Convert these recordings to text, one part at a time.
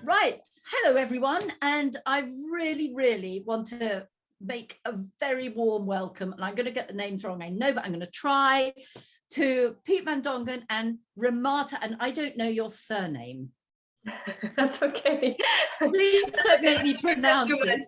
Right, hello everyone, and I really want to make a very warm welcome, and I'm going to get the names wrong, I know, but I'm going to try, to Pete van Dongen and Rimante, and I don't know your surname. That's okay. Please don't make me pronounce it.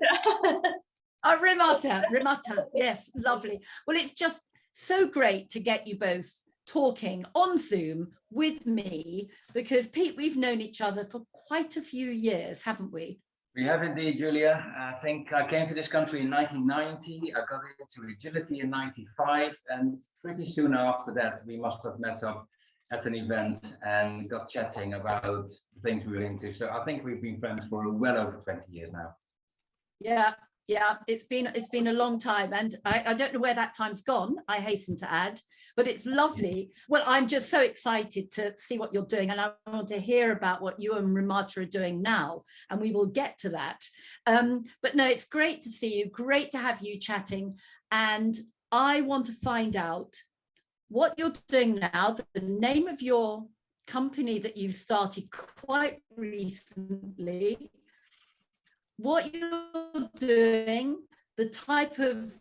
Oh, Rimante, yes, lovely. Well, it's just so great to get you both talking on Zoom with me, because Pete, we've known each other for quite a few years, haven't we? We have indeed, Julia. I think I came to this country in 1990. I got into agility in 95, and pretty soon after that, we must have met up at an event and got chatting about the things we were into. So I think we've been friends for well over 20 years now. Yeah, it's been a long time, and I don't know where that time's gone, I hasten to add, but it's lovely. Well, I'm just so excited to see what you're doing, and I want to hear about what you and Rimante are doing now, and we will get to that. But no, it's great to see you, great to have you chatting, and I want to find out what you're doing now, the name of your company that you've started quite recently, what you're doing, the type of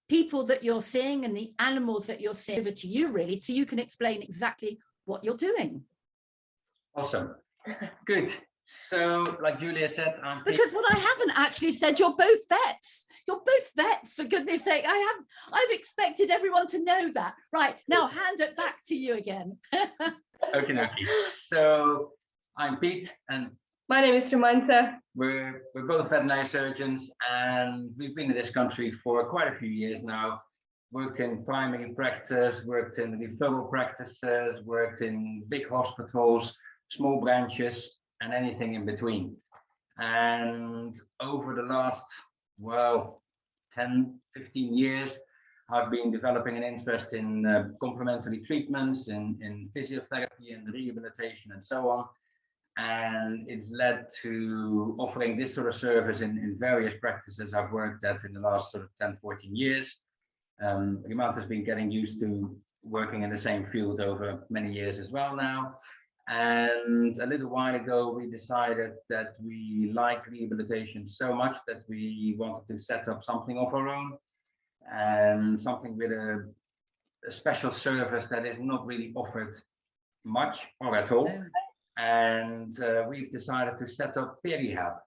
people that you're seeing and the animals that you're seeing, over to you really, so you can explain exactly what you're doing. Awesome. Good. So, like Julia said, because what I haven't actually said, you're both vets. You're both vets, for goodness sake. I've expected everyone to know that. Right, now hand it back to you again. Okay. So I'm Pete, and my name is Rimante. We're both veterinary surgeons, and we've been in this country for quite a few years now. Worked in primary practice, worked in referral practices, worked in big hospitals, small branches, and anything in between. And over the last, 10, 15 years, I've been developing an interest in complementary treatments, in physiotherapy and rehabilitation and so on. And it's led to offering this sort of service in various practices I've worked at in the last sort of 10, 14 years. Rimante has been getting used to working in the same field over many years as well now. And a little while ago, we decided that we like rehabilitation so much that we wanted to set up something of our own, and something with a special service that is not really offered much or at all. And we've decided to set up PeRiHab.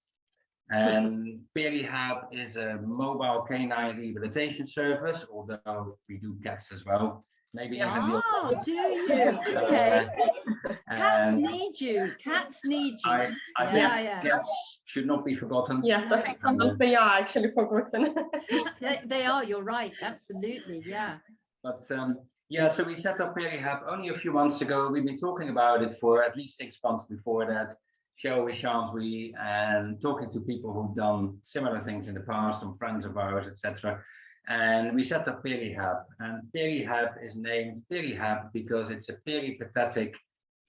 And PeRiHab is a mobile canine rehabilitation service, although we do cats as well. Maybe do you? Okay. Cats need you. Cats need you. I think cats should not be forgotten. Yes, I think sometimes they are actually forgotten. They are, you're right. Absolutely, yeah. But yeah, so we set up PeRiHab only a few months ago. We've been talking about it for at least 6 months before that, shall we, and talking to people who've done similar things in the past, some friends of ours, etc. And we set up PeRiHab, and PeRiHab is named PeRiHab because it's a peripatetic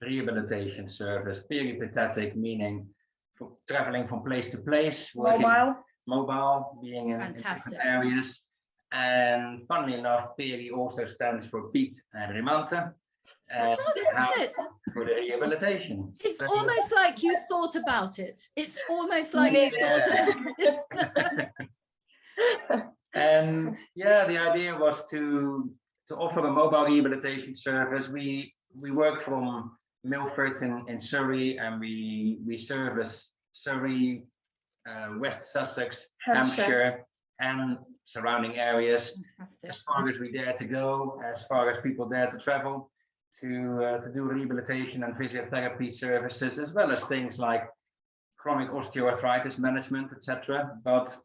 rehabilitation service. Peripatetic meaning traveling from place to place, mobile, being in different areas. And funnily enough, Peri also stands for Pete and Rimante. It does, doesn't it? For the rehabilitation. It's almost like you thought about it. It's almost like you thought about it. And yeah, the idea was to offer a mobile rehabilitation service. We work from Milford in Surrey, and we service Surrey, West Sussex, Hampshire, and surrounding areas. Fantastic. As far as we dare to go, as far as people dare to travel, to do rehabilitation and physiotherapy services, as well as things like chronic osteoarthritis management, etc. But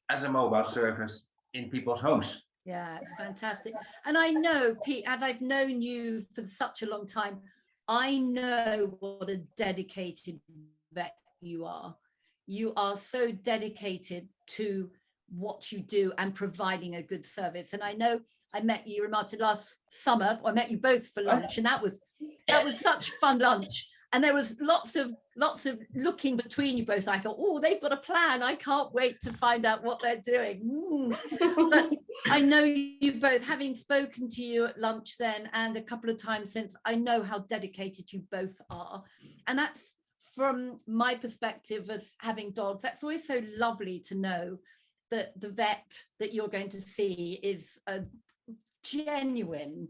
as a mobile service in people's homes. Yeah, it's fantastic. And I know, Pete, as I've known you for such a long time, I know what a dedicated vet you are. You are so dedicated to what you do and providing a good service. And I know I met you, Rimante, last summer. I met you both for lunch, and that was such fun lunch. And there was lots of looking between you both. I thought, oh, they've got a plan. I can't wait to find out what they're doing. But I know you both, having spoken to you at lunch then and a couple of times since, I know how dedicated you both are. And that's from my perspective as having dogs, that's always so lovely to know that the vet that you're going to see is a genuine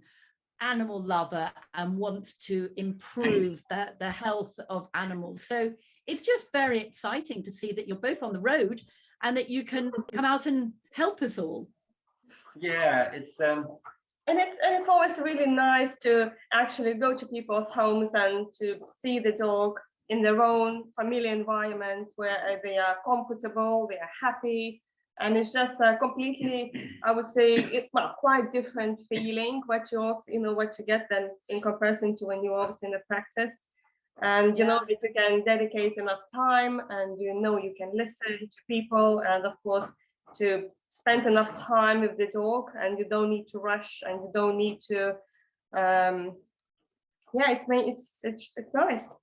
animal lover and wants to improve the health of animals. So it's just very exciting to see that you're both on the road and that you can come out and help us all. Yeah, it's And it's always really nice to actually go to people's homes and to see the dog in their own familiar environment where they are comfortable, they are happy, and it's just a completely, I would say, quite different feeling what you also, what you get then in comparison to when you're obviously in the practice. And you know that you can dedicate enough time, and you can listen to people, and of course to spend enough time with the dog, and you don't need to rush, and you don't need to it's nice.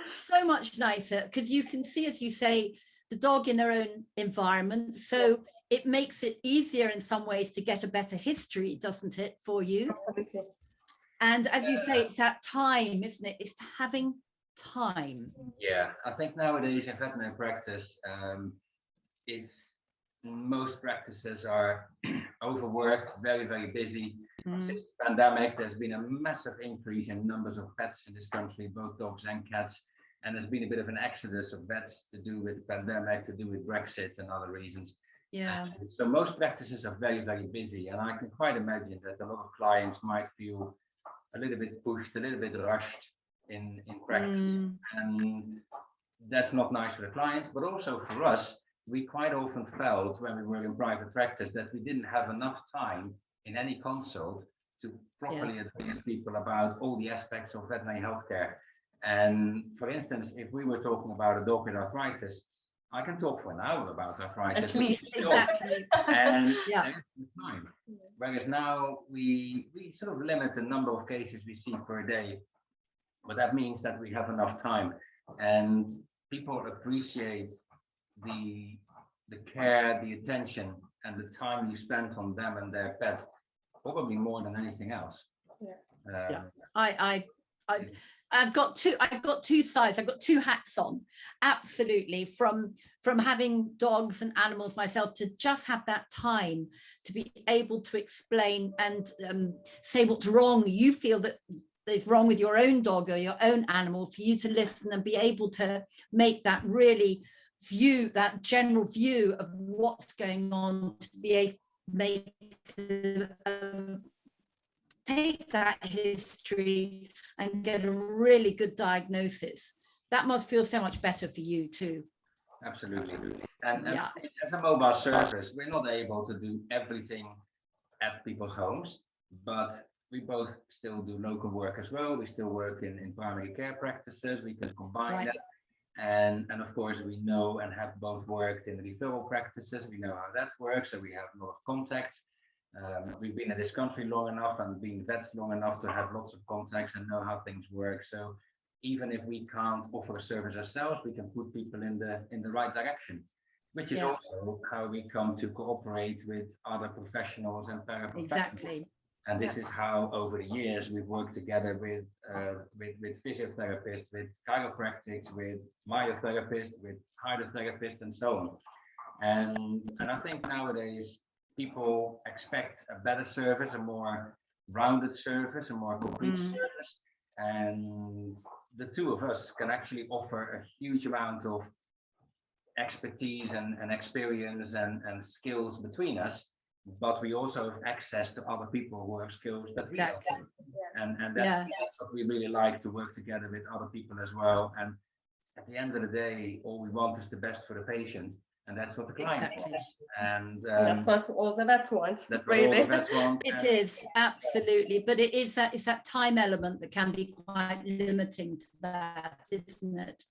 So much nicer because you can see, as you say, the dog in their own environment, so it makes it easier in some ways to get a better history, doesn't it, for you? Absolutely. And as you say, it's that time, isn't it? It's having time. Yeah, I think nowadays in veterinary practice, most practices are overworked, very, very busy. Since the pandemic, there's been a massive increase in numbers of pets in this country, both dogs and cats. And there's been a bit of an exodus of vets to do with the pandemic, to do with Brexit and other reasons. Yeah. So most practices are very, very busy. And I can quite imagine that a lot of clients might feel a little bit pushed, a little bit rushed in practice. And that's not nice for the clients, but also for us. We quite often felt when we were in private practice that we didn't have enough time in any consult to properly advise people about all the aspects of veterinary healthcare. And for instance, if we were talking about a dog with arthritis, I can talk for an hour about arthritis. At least. Exactly. And there's time. Whereas now we sort of limit the number of cases we see per day, but that means that we have enough time, and people appreciate the care, the attention, and the time you spend on them and their pet, probably more than anything else. I've got two sides. I've got two hats on. Absolutely, from having dogs and animals myself, to just have that time to be able to explain and say what's wrong. You feel that is wrong with your own dog or your own animal, for you to listen and be able to make that really that general view of what's going on, to be able to make take that history and get a really good diagnosis. That must feel so much better for you too. Absolutely. And as a mobile service, we're not able to do everything at people's homes, but we both still do local work as well. We still work in primary care practices. We can combine that. And of course, we know and have both worked in referral practices. We know how that works, so we have a lot of contacts. We've been in this country long enough and been vets long enough to have lots of contacts and know how things work. So even if we can't offer a service ourselves, we can put people in the right direction, which is also how we come to cooperate with other professionals and paraprofessionals. Exactly. And this is how, over the years, we've worked together with physiotherapists, with chiropractics, with myotherapists, with hydrotherapists, and so on. And I think nowadays people expect a better service, a more rounded service, a more complete service. And the two of us can actually offer a huge amount of expertise and experience and skills between us. But we also have access to other people who have skills that we don't. And that's what we really like, to work together with other people as well. And at the end of the day, all we want is the best for the patient, and that's what the client wants. And that's what all the vets want. That's what all the vets want. It is, absolutely, but it's that time element that can be quite limiting to that, isn't it?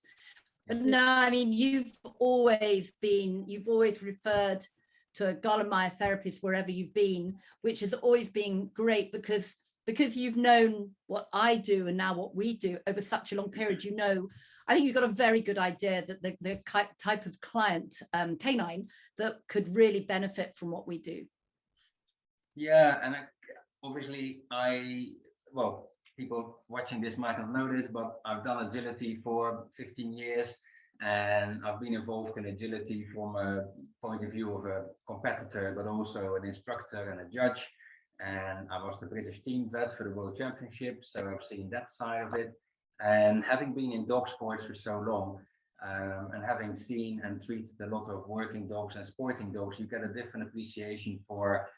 But no, I mean, you've always referred to a Gallagher therapist wherever you've been, which has always been great, because you've known what I do and now what we do over such a long period. I think you've got a very good idea that the type of client, canine, that could really benefit from what we do. Yeah, and obviously people watching this might not know this, but I've done agility for 15 years, and I've been involved in agility from a point of view of a competitor, but also an instructor and a judge. And I was the British team vet for the World Championship, so I've seen that side of it. And having been in dog sports for so long, and having seen and treated a lot of working dogs and sporting dogs, you get a different appreciation for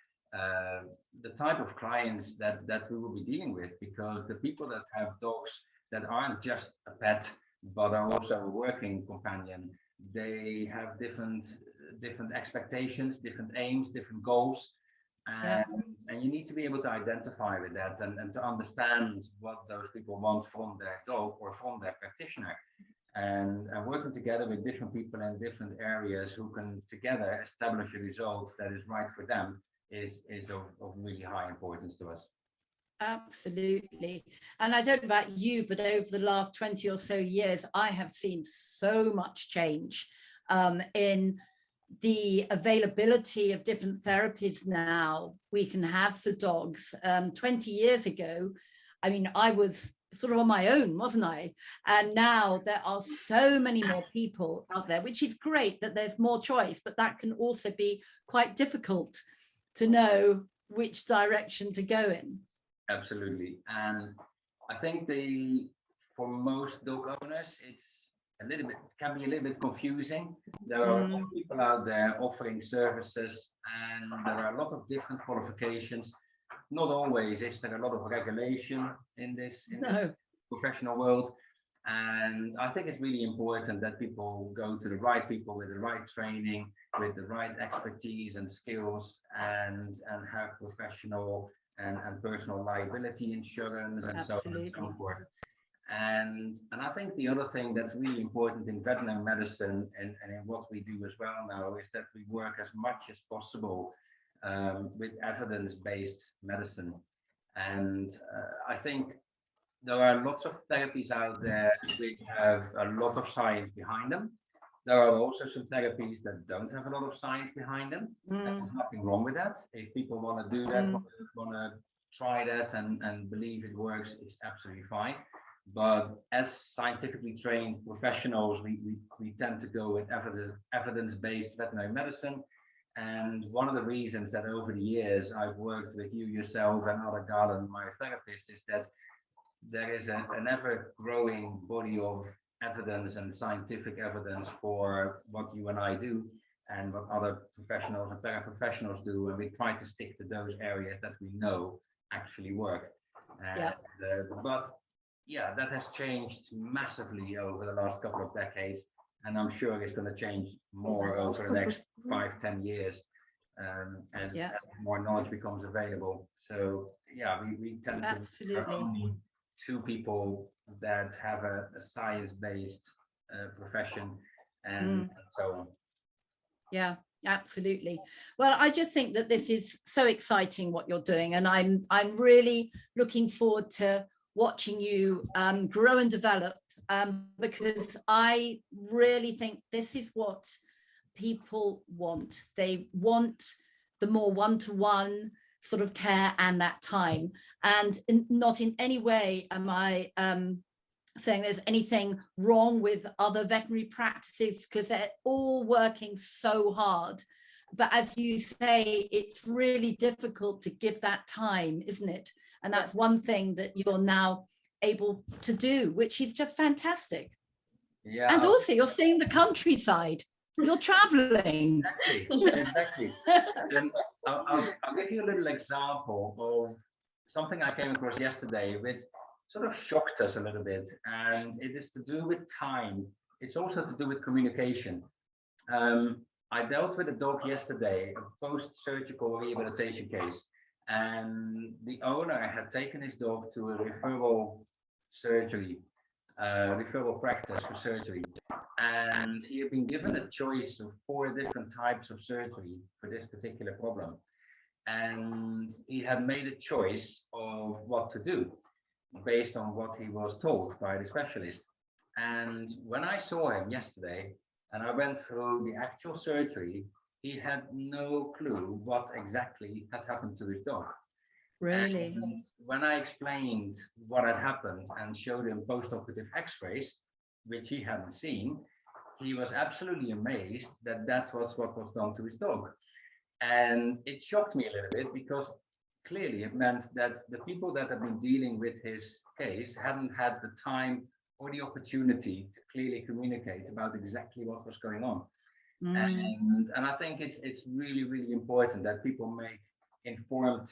the type of clients that we will be dealing with, because the people that have dogs that aren't just a pet but are also a working companion, they have different expectations, different aims, different goals, and you need to be able to identify with that and to understand what those people want from their dog or from their practitioner, and working together with different people in different areas who can together establish a result that is right for them is of really high importance to us. Absolutely. And I don't know about you, but over the last 20 or so years, I have seen so much change in the availability of different therapies now we can have for dogs. 20 years ago, I mean, I was sort of on my own, wasn't I? And now there are so many more people out there, which is great that there's more choice, but that can also be quite difficult to know which direction to go in. Absolutely. And I think for most dog owners, it's can be a little bit confusing. There are a lot of people out there offering services, and there are a lot of different qualifications. Not always is there a lot of regulation in this professional world. And I think it's really important that people go to the right people with the right training, with the right expertise and skills, and have professional and personal liability insurance and so on and so forth. And I think the other thing that's really important in veterinary medicine and in what we do as well now is that we work as much as possible with evidence-based medicine. And I think there are lots of therapies out there which have a lot of science behind them. There are also some therapies that don't have a lot of science behind them. There's nothing wrong with that. If people want to do that, want to try that and believe it works, it's absolutely fine. But as scientifically trained professionals, we tend to go with evidence-based veterinary medicine. And one of the reasons that over the years I've worked with you yourself and other garden therapists is that there is an ever-growing body of evidence and scientific evidence for what you and I do and what other professionals and paraprofessionals do, and we try to stick to those areas that we know actually work. But yeah, that has changed massively over the last couple of decades, and I'm sure it's going to change more over the next 5-10 years as more knowledge becomes available. So yeah, we tend to only 2 people that have a science-based profession and so on. Yeah, absolutely. Well, I just think that this is so exciting what you're doing, and I'm really looking forward to watching you grow and develop, because I really think this is what people want. They want the more one-to-one sort of care and that time, and not in any way am I saying there's anything wrong with other veterinary practices, because they're all working so hard. But as you say, it's really difficult to give that time, isn't it? And that's one thing that you're now able to do, which is just fantastic. Yeah. And also you're seeing the countryside. You're traveling. Exactly. And I'll give you a little example of something I came across yesterday, which sort of shocked us a little bit. And it is to do with time. It's also to do with communication. I dealt with a dog yesterday, a post-surgical rehabilitation case. And the owner had taken his dog to a referral practice for surgery. And he had been given a choice of 4 different types of surgery for this particular problem. And he had made a choice of what to do based on what he was told by the specialist. And when I saw him yesterday and I went through the actual surgery, he had no clue what exactly had happened to his dog. Really? And when I explained what had happened and showed him post-operative x-rays, which he hadn't seen, he was absolutely amazed that that was what was done to his dog. And it shocked me a little bit, because clearly it meant that the people that have been dealing with his case hadn't had the time or the opportunity to clearly communicate about exactly what was going on. And I think it's really, really important that people make informed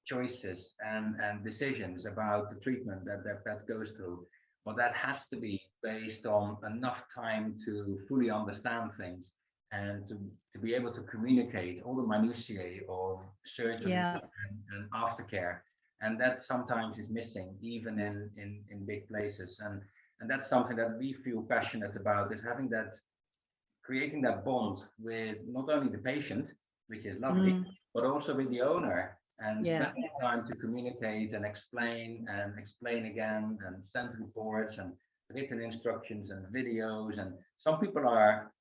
choices and decisions about the treatment that goes through. But that has to be based on enough time to fully understand things and to be able to communicate all the minutiae of surgery and aftercare. And that sometimes is missing even in big places. And that's something that we feel passionate about, is having that, creating that bond with not only the patient, which is lovely, but also with the owner, and spending time to communicate and explain again, and send reports and written instructions and videos. And some people are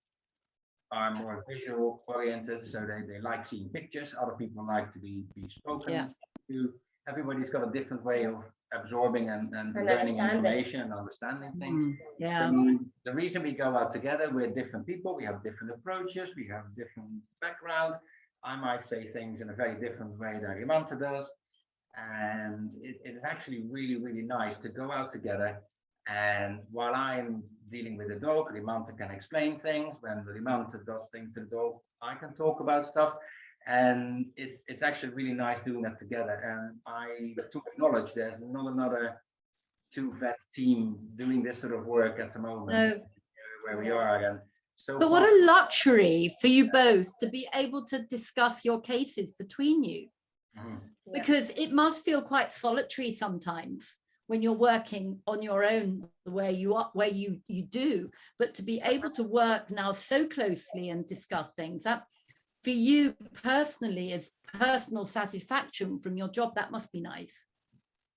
more visual oriented, so they like seeing pictures. Other people like to be spoken to. Everybody's got a different way of absorbing and learning information and understanding things. So the reason we go out together, we're different people, we have different approaches, we have different backgrounds. I might say things in a very different way than Rimante does. And it is actually really, really nice to go out together. And while I'm dealing with the dog, Rimante can explain things. When Rimante does things to the dog, I can talk about stuff. And it's actually really nice doing that together. And I to acknowledge there's not another 2-vet team doing this sort of work at the moment where we are. And so but what a luxury for you both to be able to discuss your cases between you, because it must feel quite solitary sometimes when you're working on your own where you do, but to be able to work now so closely and discuss things, that for you personally is personal satisfaction from your job, that must be nice.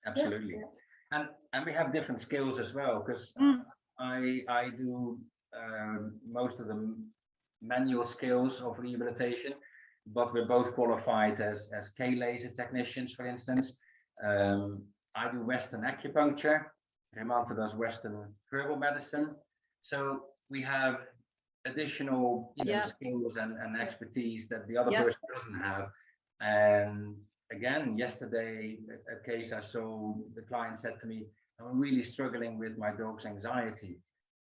Absolutely. And we have different skills as well, because I do most of the manual skills of rehabilitation, but we're both qualified as K-laser technicians, for instance. I do Western acupuncture, Rimante does Western herbal medicine. So we have additional skills and expertise that the other person doesn't have. And again, yesterday, a case I saw, the client said to me, I'm really struggling with my dog's anxiety.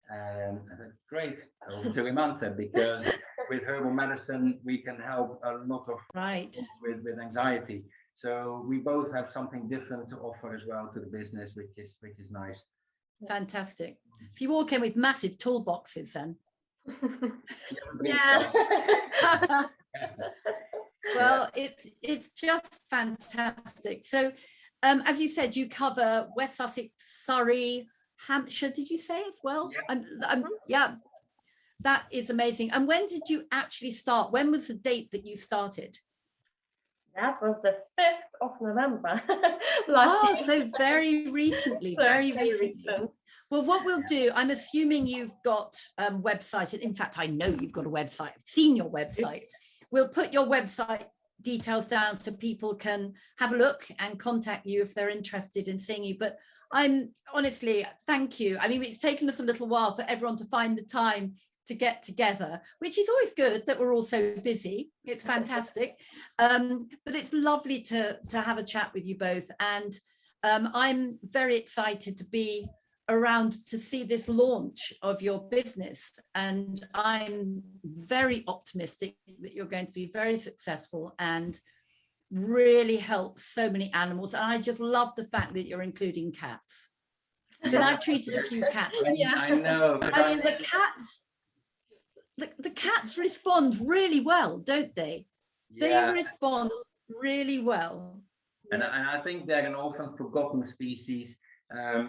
And I said, great, over to Rimante, because with herbal medicine, we can help a lot of with anxiety. So we both have something different to offer as well to the business, which is nice. Fantastic. So you all came with massive toolboxes then. Well, it's just fantastic. So as you said, you cover West Sussex, Surrey, Hampshire, did you say as well? That is amazing. And when did you actually start? When was the date that you started? That was the 5th of November last year. So very recently, very recent. Well, what we'll do, I'm assuming you've got website. In fact, I know you've got a website. I've seen your website. We'll put your website details down so people can have a look and contact you if they're interested in seeing you. But I'm honestly, thank you. I mean, it's taken us a little while for everyone to find the time to get together, which is always good that we're all so busy. It's fantastic. But it's lovely to have a chat with you both. And I'm very excited to be around to see this launch of your business. And I'm very optimistic that you're going to be very successful and really help so many animals. And I just love the fact that you're including cats, because I've treated a few cats. I know. I mean, the cats respond really well, don't they? They respond really well. And I think they're an often forgotten species,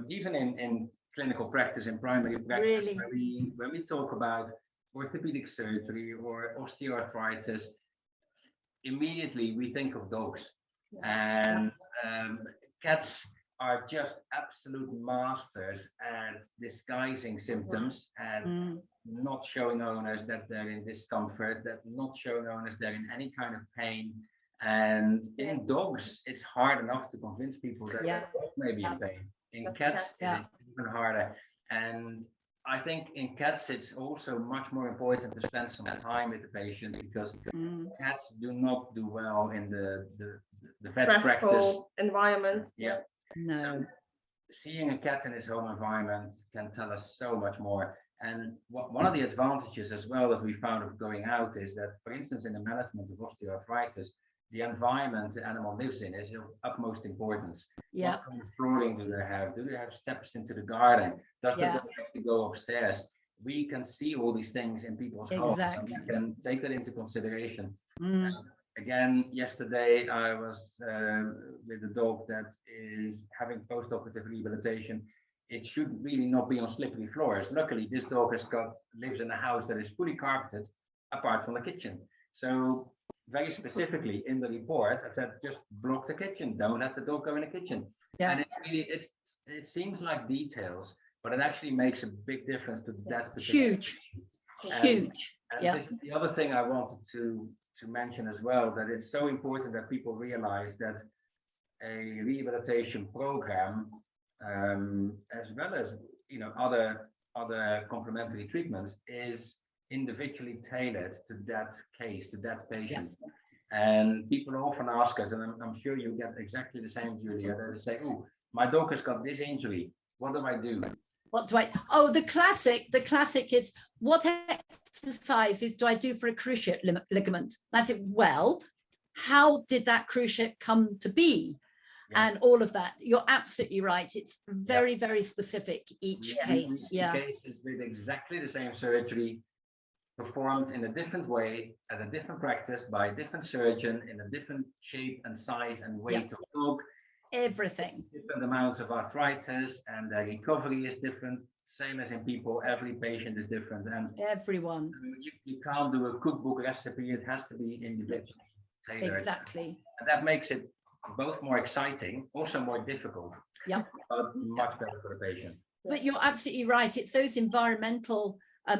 even in clinical practice, in primary practice. Really? When we talk about orthopedic surgery or osteoarthritis, immediately we think of dogs. And cats are just absolute masters at disguising symptoms and not showing owners that they're in discomfort, that not showing owners they're in any kind of pain. And in dogs, it's hard enough to convince people that Yeah. their dog may be in pain. In cats, it is even harder. And I think in cats, it's also much more important to spend some time with the patient, because cats do not do well in the vet practice Stressful environment. Yeah. No. So seeing a cat in its home environment can tell us so much more. And one of the advantages as well that we found of going out is that, for instance, in the management of osteoarthritis, the environment the animal lives in is of utmost importance. Yeah. What kind of flooring do they have? Do they have steps into the garden? Does the dog have to go upstairs? We can see all these things in people's homes, and we can take that into consideration. Again, yesterday I was with a dog that is having post-operative rehabilitation. It should really not be on slippery floors. Luckily, this dog lives in a house that is fully carpeted, apart from the kitchen. So very specifically in the report, I said, just block the kitchen. Don't let the dog go in the kitchen. Yeah. And it's really, it seems like details, but it actually makes a big difference to that particular huge. And this is the other thing I wanted to mention as well, that it's so important that people realize that a rehabilitation program, as well as other complementary treatments, is individually tailored to that case, to that patient. And people often ask us, and I'm sure you get exactly the same, Julia, that they say, oh, my dog has got this injury, what do I do? What do I, oh, the classic is, what exercises do I do for a cruciate ligament? And I said, well, how did that cruciate come to be? And all of that. You're absolutely right. It's very, very specific, each case. Cases with exactly the same surgery, performed in a different way, at a different practice, by a different surgeon, in a different shape and size and weight of dog. Everything. Different amounts of arthritis, and the recovery is different. Same as in people, every patient is different. And everyone. You can't do a cookbook recipe, it has to be individually tailored. Exactly. And that makes it both more exciting, also more difficult, but much better for the patient. But you're absolutely right. It's those environmental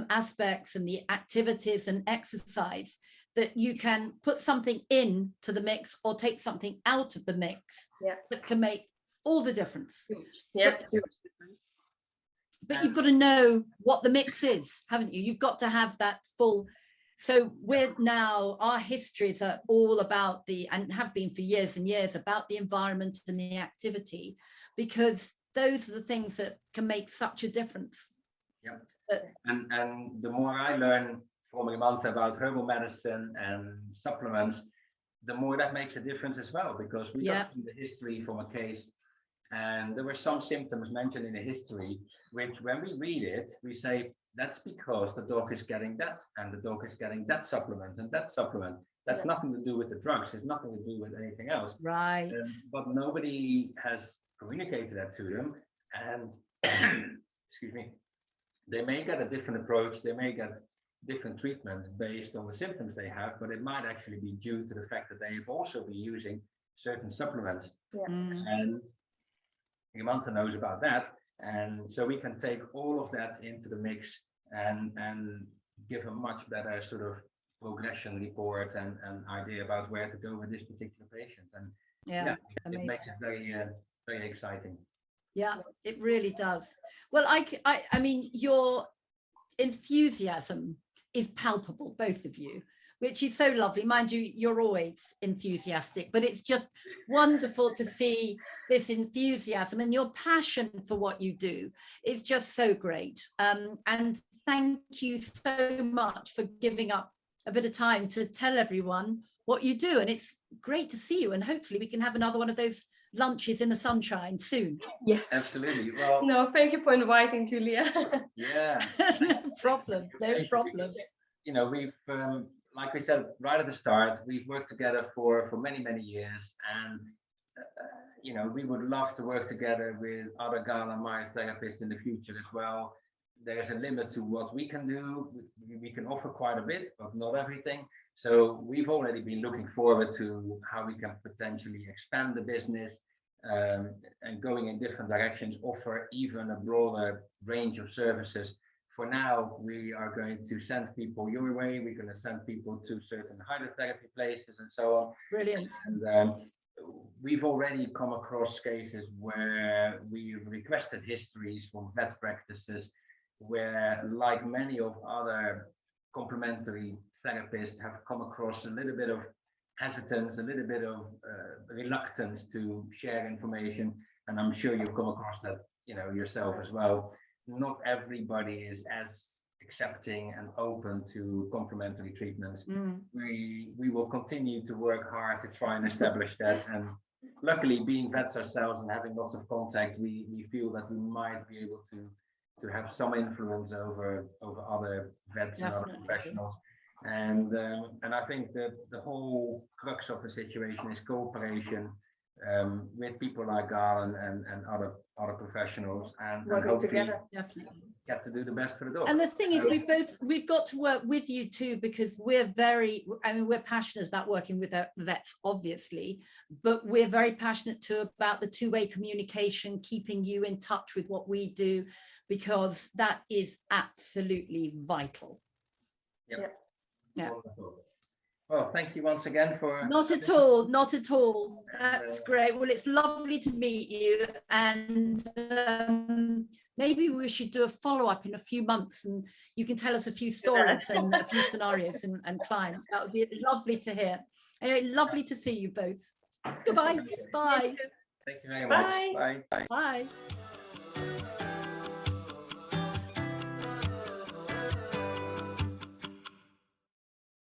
aspects and the activities and exercise that you can put something into the mix or take something out of the mix that can make all the difference. But you've got to know what the mix is, haven't you? You've got to have that full. So we're now, our histories are all about and have been for years and years, about the environment and the activity, because those are the things that can make such a difference. Yeah. And the more I learn from Rimante about herbal medicine and supplements, the more that makes a difference as well, because we got the history from a case, and there were some symptoms mentioned in the history, which when we read it, we say, that's because the dog is getting that, and the dog is getting that supplement and that supplement. That's nothing to do with the drugs. It's nothing to do with anything else. Right. But nobody has communicated that to them. And excuse me, they may get a different approach. They may get different treatment based on the symptoms they have, but it might actually be due to the fact that they have also been using certain supplements. And Rimante knows about that. And so we can take all of that into the mix and give a much better sort of progression report and idea about where to go with this particular patient. And it makes it very, very exciting. Yeah, it really does. Well, I mean, your enthusiasm is palpable, both of you, which is so lovely. Mind you, you're always enthusiastic, but it's just wonderful to see this enthusiasm, and your passion for what you do is just so great. And thank you so much for giving up a bit of time to tell everyone what you do. And it's great to see you, and hopefully we can have another one of those lunches in the sunshine soon. Yes, absolutely. Well, no, thank you for inviting, Julia. No problem. You know, we've like we said right at the start, we've worked together for many years, and you know, we would love to work together with other Gala therapists in the future as well. There's a limit to what we can do. We can offer quite a bit, but not everything. So we've already been looking forward to how we can potentially expand the business and going in different directions, offer even a broader range of services for now, we are going to send people your way. We're going to send people to certain hydrotherapy places and so on. Brilliant. And we've already come across cases where we've requested histories from vet practices where, like many of other complementary therapists, have come across a little bit of hesitance, a little bit of reluctance to share information. And I'm sure you've come across that, yourself as well. Not everybody is as accepting and open to complementary treatments. We will continue to work hard to try and establish that. And luckily, being vets ourselves and having lots of contact, we feel that we might be able to have some influence over other vets and other professionals. And I think that the whole crux of the situation is cooperation with people like Galen and other professionals, and hopefully together. Definitely. Get to do the best for the dog. And the thing is, we've got to work with you too, because we're passionate about working with our vets, obviously, but we're very passionate too about the two-way communication, keeping you in touch with what we do, because that is absolutely vital. Yep. Yeah. Wonderful. Well, thank you once again for... Not at all, not at all. That's great. Well, it's lovely to meet you, and maybe we should do a follow-up in a few months, and you can tell us a few stories and a few scenarios and clients. That would be lovely to hear. Anyway, lovely to see you both. Goodbye. Bye. Thank you very much. Bye. Bye. Bye.